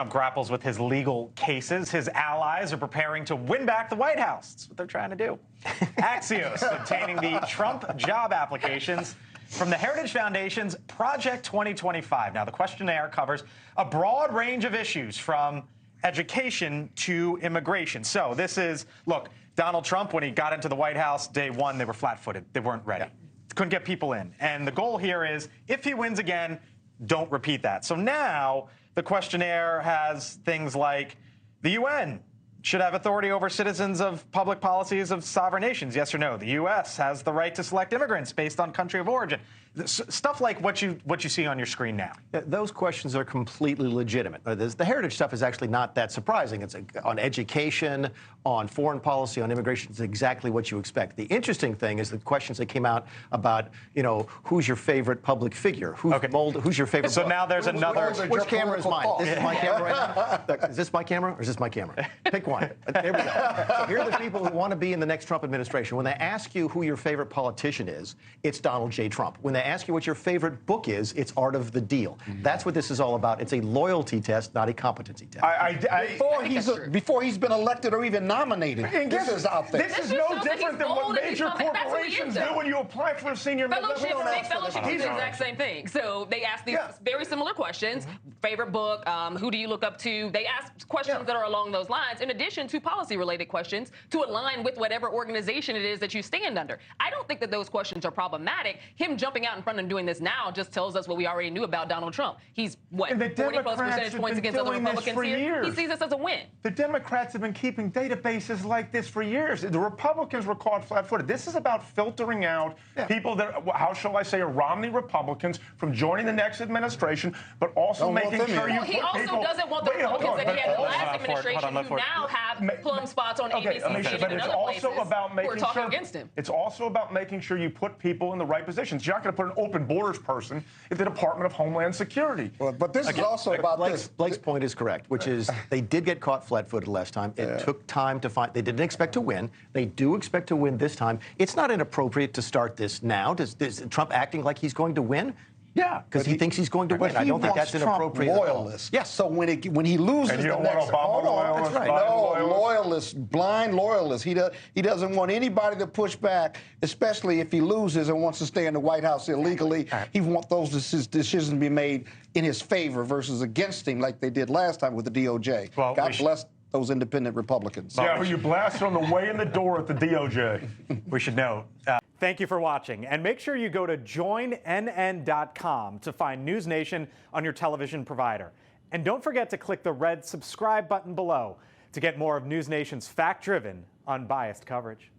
Trump grapples with his legal cases. His allies are preparing to win back the White House. That's what they're trying to do. Axios obtaining the Trump job applications from the Heritage Foundation's Project 2025. Now, the questionnaire covers a broad range of issues from education to immigration. So this is, look, Donald Trump, when he got into the White House, day one, they were flat-footed. They weren't ready. Couldn't get people in. And the goal here is, if he wins again, don't repeat that. So now the questionnaire has things like the UN should have authority over citizens of public policies of sovereign nations, yes or no. The U.S. has the right to select immigrants based on country of origin. Stuff like what you see on your screen now. Yeah, those questions are completely legitimate. The heritage stuff is actually not that surprising. It's on education, on foreign policy, on immigration. It's exactly what you expect. The interesting thing is the questions that came out about, you know, who's your favorite public figure? Who's your favorite? So now there's another. Which camera is mine? This is my camera right now? Is this my camera or is this my camera? Pick one. There we go. So here are the people who want to be in the next Trump administration. When they ask you who your favorite politician is, it's Donald J. Trump. When they ask you what your favorite book is, it's Art of the Deal. That's what this is all about. It's a loyalty test, not a competency test. Before he's been elected or even nominated, this is out there. This is no different than what major corporations do when you apply for a senior fellowship do the exact same thing. So they ask these very similar questions. Favorite book, who do you look up to? They ask questions that are along those lines, in addition to policy-related questions to align with whatever organization it is that you stand under. I don't think that those questions are problematic. Him jumping out in front and doing this now just tells us what we already knew about Donald Trump. He's, what, 40-plus percentage points against other Republicans here? He sees this as a win. The Democrats have been keeping databases like this for years. The Republicans were caught flat-footed. This is about filtering out people that, how shall I say, are Romney Republicans from joining the next administration, but also making sure you he also doesn't want the Republicans that he had in the last administration who now have plum spots on ABC but it's also about making sure against him. It's also about making sure you put people in the right positions. You're not going to put an open borders person at the Department of Homeland Security. Well, but this is also about Blake's point is correct, which is they did get caught flat-footed last time. It took time to find. They didn't expect to win. They do expect to win this time. It's not inappropriate to start this now. Is Trump acting like he's going to win? Yeah, because he thinks he's going to win. I don't think that's inappropriate. Loyalists. Yes. So when he loses and you don't the next, want Obama loyalists, loyalists, blind loyalists. He doesn't want anybody to push back, especially if he loses and wants to stay in the White House illegally. He wants those decisions to be made in his favor versus against him, like they did last time with the DOJ. Well, God bless those independent Republicans. Yeah, who you blasted on the way in the door at the DOJ. We should note. Thank you for watching, and make sure you go to joinnn.com to find NewsNation on your television provider. And don't forget to click the red subscribe button below to get more of NewsNation's fact-driven, unbiased coverage.